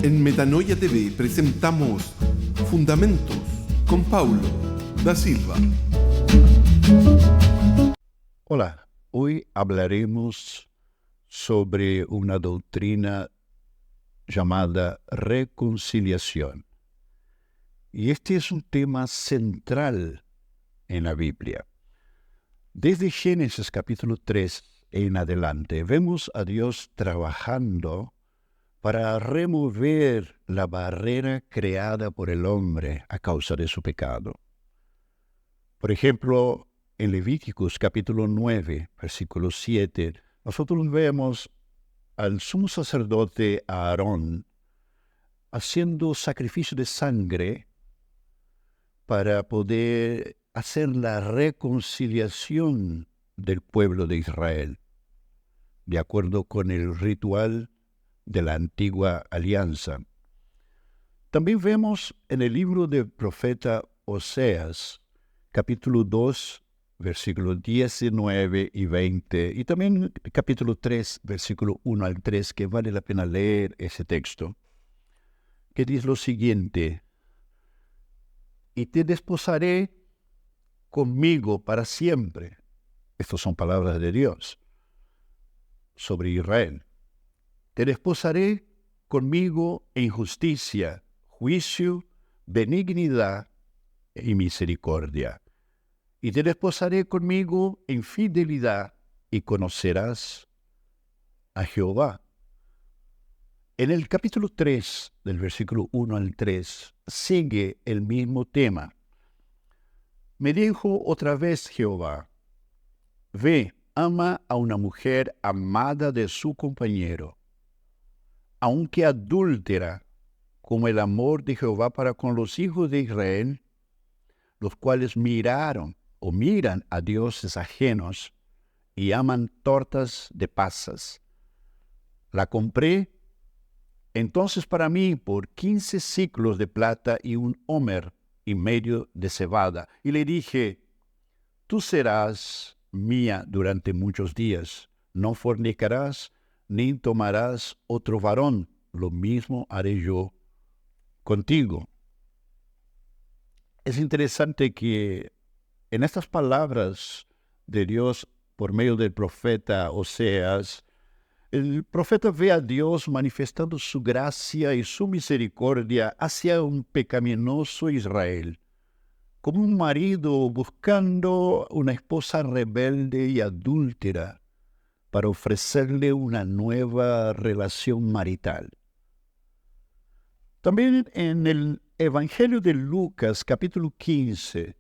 En Metanoia TV presentamos Fundamentos con Paulo da Silva. Hola, hoy hablaremos sobre una doctrina llamada reconciliación. Y este es un tema central en la Biblia. Desde Génesis capítulo 3 en adelante, vemos a Dios trabajando para remover la barrera creada por el hombre a causa de su pecado. Por ejemplo, en Levíticos capítulo 9, versículo 7, nosotros vemos al sumo sacerdote Aarón haciendo sacrificio de sangre para poder hacer la reconciliación del pueblo de Israel, de acuerdo con el ritual de la antigua alianza. También vemos en el libro del profeta Oseas, capítulo 2, versículos 19 y 20, y también capítulo 3, versículo 1 al 3, que vale la pena leer ese texto, que dice lo siguiente: y te desposaré conmigo para siempre. Estas son palabras de Dios sobre Israel. Te desposaré conmigo en justicia, juicio, benignidad y misericordia. Y te desposaré conmigo en fidelidad y conocerás a Jehová. En el capítulo 3, del versículo 1 al 3, sigue el mismo tema. Me dijo otra vez Jehová: ve, ama a una mujer amada de su compañero, aunque adúltera, como el amor de Jehová para con los hijos de Israel, los cuales miran a dioses ajenos y aman tortas de pasas. La compré entonces para mí por 15 siclos de plata y un homer y medio de cebada. Y le dije: tú serás mía durante muchos días. No fornicarás, ni tomarás otro varón. Lo mismo haré yo contigo. Es interesante que en estas palabras de Dios por medio del profeta Oseas, el profeta ve a Dios manifestando su gracia y su misericordia hacia un pecaminoso Israel, como un marido buscando una esposa rebelde y adúltera para ofrecerle una nueva relación marital. También en el Evangelio de Lucas, capítulo 15,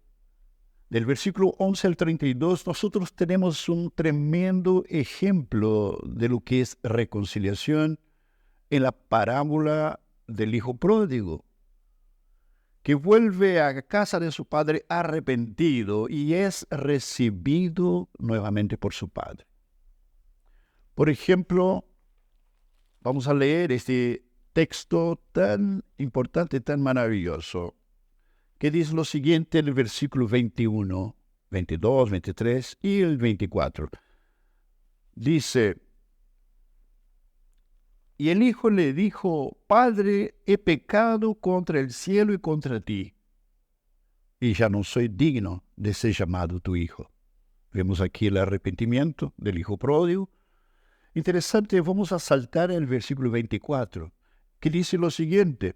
del versículo 11 al 32, nosotros tenemos un tremendo ejemplo de lo que es reconciliación en la parábola del hijo pródigo, que vuelve a casa de su padre arrepentido y es recibido nuevamente por su padre. Por ejemplo, vamos a leer este texto tan importante, tan maravilloso, que dice lo siguiente en el versículo 21, 22, 23 y el 24. Dice: y el hijo le dijo: Padre, he pecado contra el cielo y contra ti, y ya no soy digno de ser llamado tu hijo. Vemos aquí el arrepentimiento del hijo pródigo. Interesante, vamos a saltar el versículo 24, que dice lo siguiente: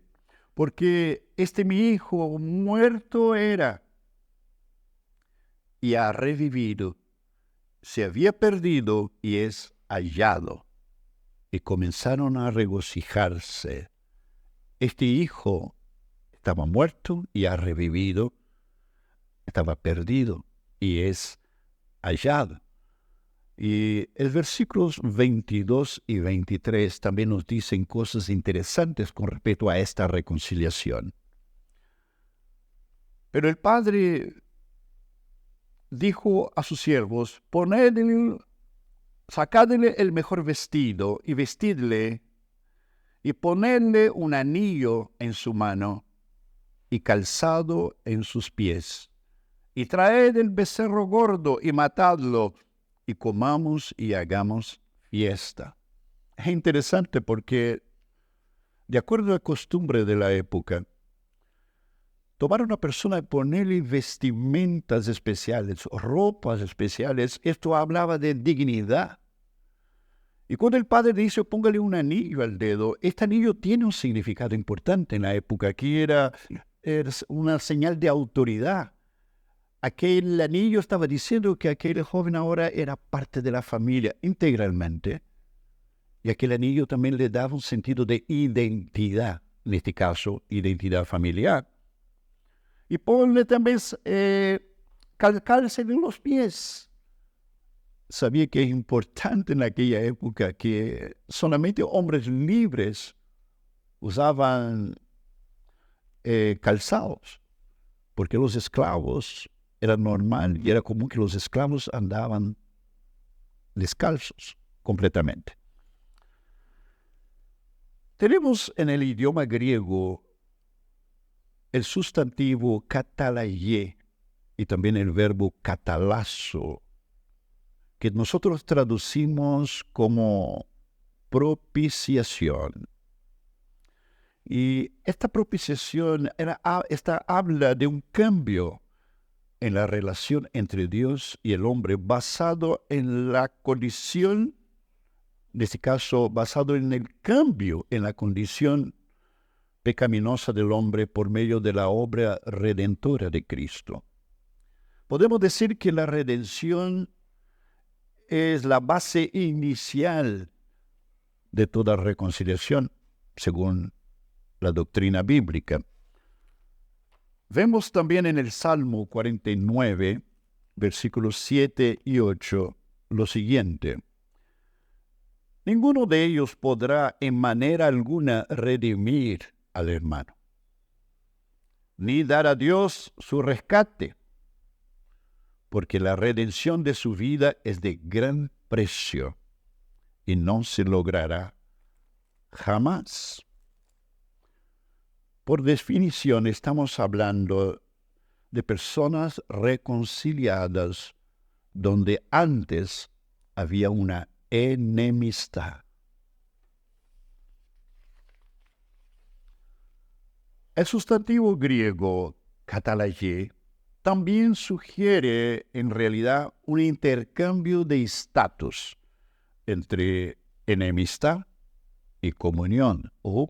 porque mi hijo muerto era y ha revivido, se había perdido y es hallado. Y comenzaron a regocijarse. Este hijo estaba muerto y ha revivido, estaba perdido y es hallado. Y el versículos 22 y 23 también nos dicen cosas interesantes con respecto a esta reconciliación. Pero el padre dijo a sus siervos: sacadle el mejor vestido y vestidle, y ponedle un anillo en su mano y calzado en sus pies. Y traed el becerro gordo y matadlo, y comamos y hagamos fiesta. Es interesante porque de acuerdo a la costumbre de la época, tomar a una persona y ponerle vestimentas especiales, ropas especiales, esto hablaba de dignidad. Y cuando el padre dice, póngale un anillo al dedo, este anillo tiene un significado importante en la época. Aquí era una señal de autoridad. Aquel anillo estaba diciendo que aquel joven ahora era parte de la familia integralmente. Y aquel anillo también le daba un sentido de identidad, en este caso, identidad familiar. Y ponle también calcárselo en los pies. Sabía que es importante en aquella época que solamente hombres libres usaban calzados, porque los esclavos era normal y era común que los esclavos andaban descalzos completamente. Tenemos en el idioma griego el sustantivo katalaye y también el verbo katalazo, que nosotros traducimos como propiciación. Y esta propiciación habla de un cambio en la relación entre Dios y el hombre basado en la condición, en este caso basado en el cambio en la condición pecaminosa del hombre por medio de la obra redentora de Cristo. Podemos decir que la redención es la base inicial de toda reconciliación, según la doctrina bíblica. Vemos también en el Salmo 49, versículos 7 y 8, lo siguiente: ninguno de ellos podrá en manera alguna redimir al hermano, ni dar a Dios su rescate, porque la redención de su vida es de gran precio y no se logrará jamás. Por definición, estamos hablando de personas reconciliadas donde antes había una enemistad. El sustantivo griego katalaye también sugiere en realidad un intercambio de estatus entre enemistad y comunión o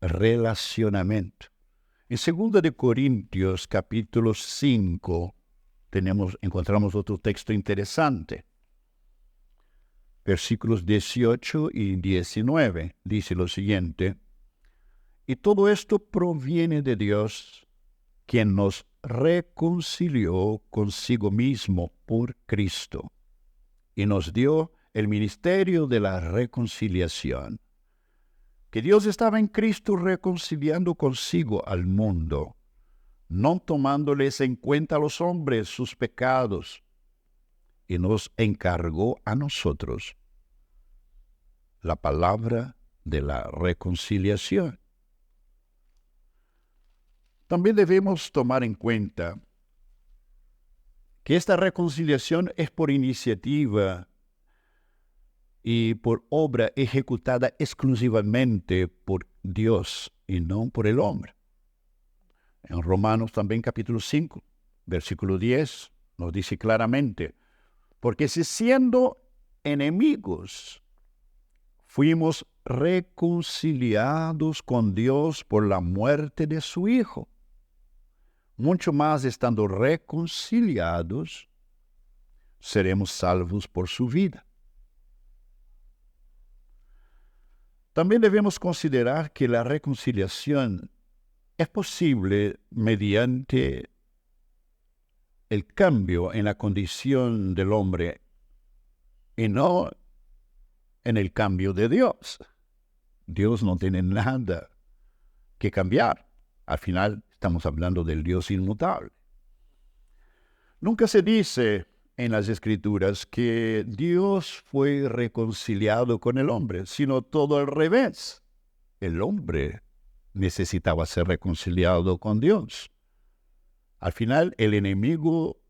relacionamiento. En 2 de Corintios capítulo 5 encontramos otro texto interesante. Versículos 18 y 19 dice lo siguiente: y todo esto proviene de Dios, quien nos reconcilió consigo mismo por Cristo y nos dio el ministerio de la reconciliación. Que Dios estaba en Cristo reconciliando consigo al mundo, no tomándoles en cuenta a los hombres sus pecados, y nos encargó a nosotros la palabra de la reconciliación. También debemos tomar en cuenta que esta reconciliación es por iniciativa y por obra ejecutada exclusivamente por Dios y no por el hombre. En Romanos también capítulo 5, versículo 10, nos dice claramente: porque si siendo enemigos fuimos reconciliados con Dios por la muerte de su Hijo, mucho más estando reconciliados, seremos salvos por su vida. También debemos considerar que la reconciliación es posible mediante el cambio en la condición del hombre y no en el cambio de Dios. Dios no tiene nada que cambiar. Al final estamos hablando del Dios inmutable. Nunca se dice en las Escrituras que Dios fue reconciliado con el hombre, sino todo al revés. El hombre necesitaba ser reconciliado con Dios. Al final, el enemigo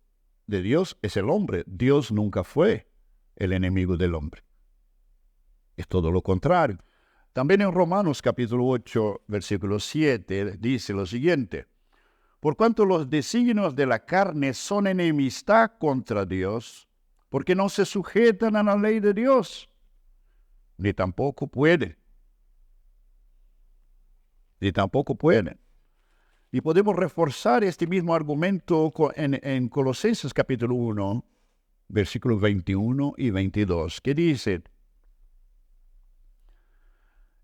de Dios es el hombre. Dios nunca fue el enemigo del hombre. Es todo lo contrario. También en Romanos capítulo 8, versículo 7, dice lo siguiente: por cuanto los designios de la carne son enemistad contra Dios, porque no se sujetan a la ley de Dios, ni tampoco pueden. Y podemos reforzar este mismo argumento en Colosenses capítulo 1, versículos 21 y 22, que dice: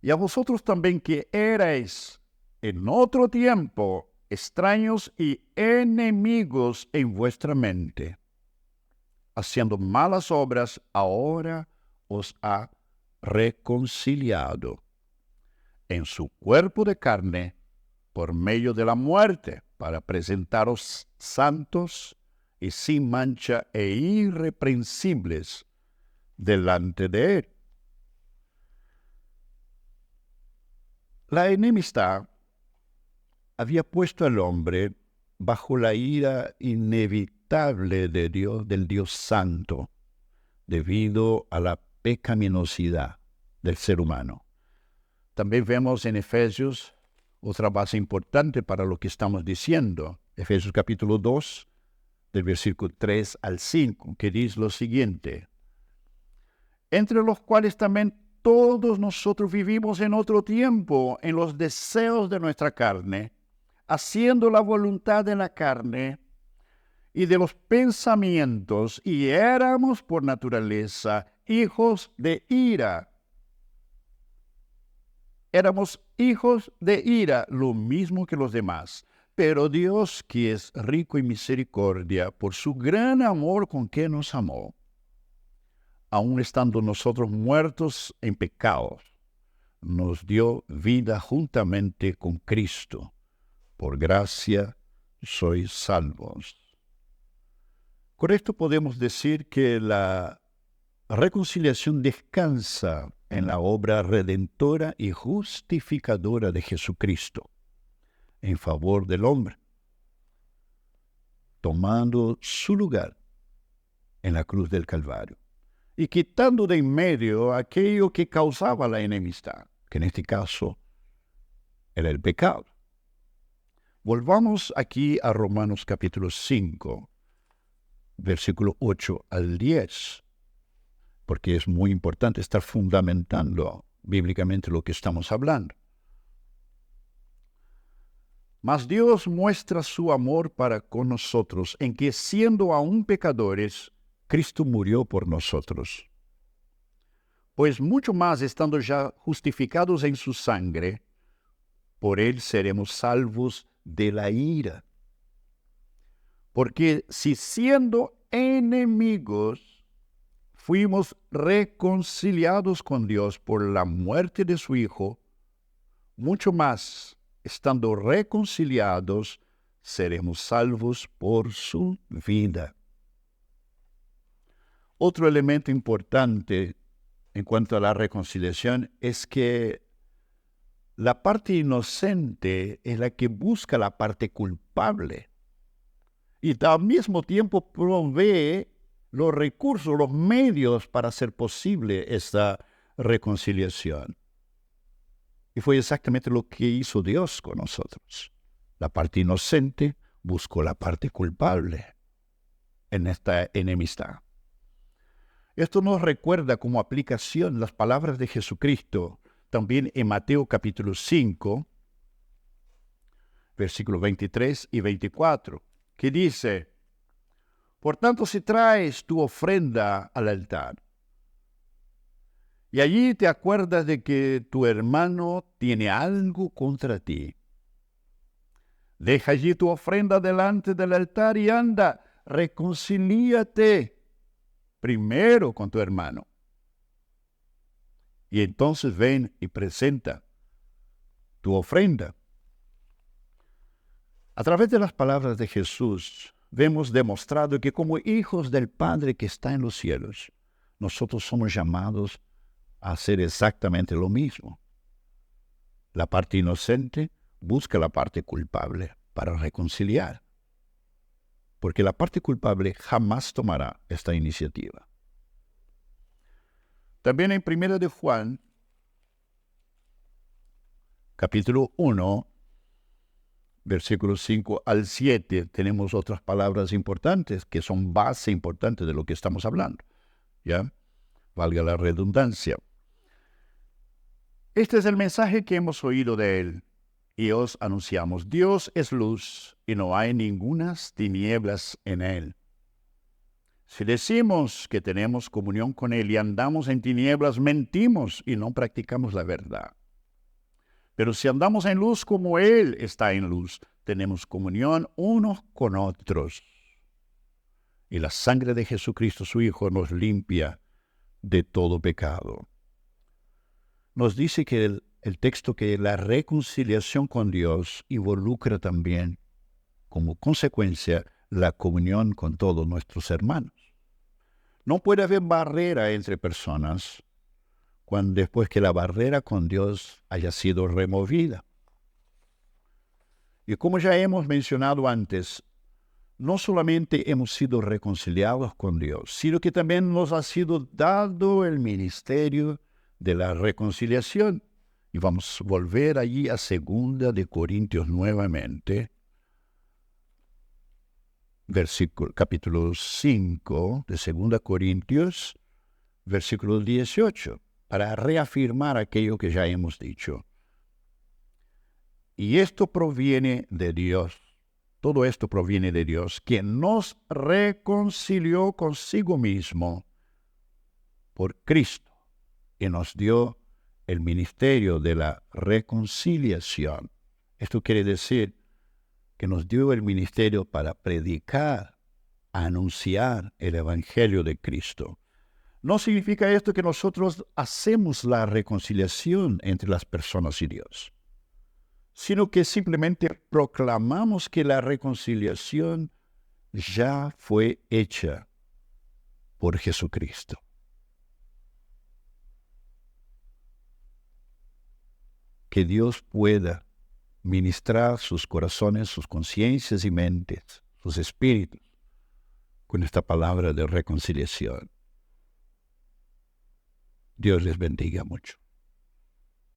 y a vosotros también que erais en otro tiempo extraños y enemigos en vuestra mente, haciendo malas obras, ahora os ha reconciliado en su cuerpo de carne por medio de la muerte, para presentaros santos y sin mancha e irreprensibles delante de él. La enemistad había puesto al hombre bajo la ira inevitable de Dios, del Dios Santo, debido a la pecaminosidad del ser humano. También vemos en Efesios otra base importante para lo que estamos diciendo. Efesios capítulo 2, del versículo 3 al 5, que dice lo siguiente: entre los cuales también todos nosotros vivimos en otro tiempo en los deseos de nuestra carne, haciendo la voluntad de la carne y de los pensamientos, y éramos por naturaleza hijos de ira. Éramos hijos de ira, lo mismo que los demás. Pero Dios, que es rico en misericordia, por su gran amor con que nos amó, aun estando nosotros muertos en pecados, nos dio vida juntamente con Cristo. Por gracia sois salvos. Con esto podemos decir que la reconciliación descansa en la obra redentora y justificadora de Jesucristo en favor del hombre, tomando su lugar en la cruz del Calvario y quitando de en medio aquello que causaba la enemistad, que en este caso era el pecado. Volvamos aquí a Romanos capítulo 5, versículo 8 al 10, porque es muy importante estar fundamentando bíblicamente lo que estamos hablando. Mas Dios muestra su amor para con nosotros en que, siendo aún pecadores, Cristo murió por nosotros. Pues mucho más, estando ya justificados en su sangre, por él seremos salvos de la ira. Porque si siendo enemigos fuimos reconciliados con Dios por la muerte de su Hijo, mucho más, estando reconciliados, seremos salvos por su vida. Otro elemento importante en cuanto a la reconciliación es que la parte inocente es la que busca la parte culpable y al mismo tiempo provee los recursos, los medios para hacer posible esta reconciliación. Y fue exactamente lo que hizo Dios con nosotros. La parte inocente buscó la parte culpable en esta enemistad. Esto nos recuerda como aplicación las palabras de Jesucristo también en Mateo capítulo 5, versículos 23 y 24, que dice: por tanto, si traes tu ofrenda al altar, y allí te acuerdas de que tu hermano tiene algo contra ti, deja allí tu ofrenda delante del altar y anda, reconcilíate primero con tu hermano. Y entonces ven y presenta tu ofrenda. A través de las palabras de Jesús, vemos demostrado que como hijos del Padre que está en los cielos, nosotros somos llamados a hacer exactamente lo mismo. La parte inocente busca la parte culpable para reconciliar, porque la parte culpable jamás tomará esta iniciativa. También en 1 de Juan, capítulo 1, versículos 5 al 7, tenemos otras palabras importantes que son base importante de lo que estamos hablando. ¿Ya? Valga la redundancia. Este es el mensaje que hemos oído de Él y os anunciamos. Dios es luz y no hay ningunas tinieblas en Él. Si decimos que tenemos comunión con Él y andamos en tinieblas, mentimos y no practicamos la verdad. Pero si andamos en luz como Él está en luz, tenemos comunión unos con otros. Y la sangre de Jesucristo, su Hijo, nos limpia de todo pecado. Nos dice que el texto que la reconciliación con Dios involucra también, como consecuencia, la comunión con todos nuestros hermanos. No puede haber barrera entre personas después que la barrera con Dios haya sido removida. Y como ya hemos mencionado antes, no solamente hemos sido reconciliados con Dios, sino que también nos ha sido dado el ministerio de la reconciliación. Y vamos a volver allí a 2 de Corintios nuevamente, capítulo 5 de 2 Corintios, versículo 18, para reafirmar aquello que ya hemos dicho. Y esto proviene de Dios. Todo esto proviene de Dios, quien nos reconcilió consigo mismo por Cristo y nos dio el ministerio de la reconciliación. Esto quiere decir que nos dio el ministerio para predicar, anunciar el Evangelio de Cristo. No significa esto que nosotros hacemos la reconciliación entre las personas y Dios, sino que simplemente proclamamos que la reconciliación ya fue hecha por Jesucristo. Que Dios pueda ministrar sus corazones, sus conciencias y mentes, sus espíritus, con esta palabra de reconciliación. Dios les bendiga mucho.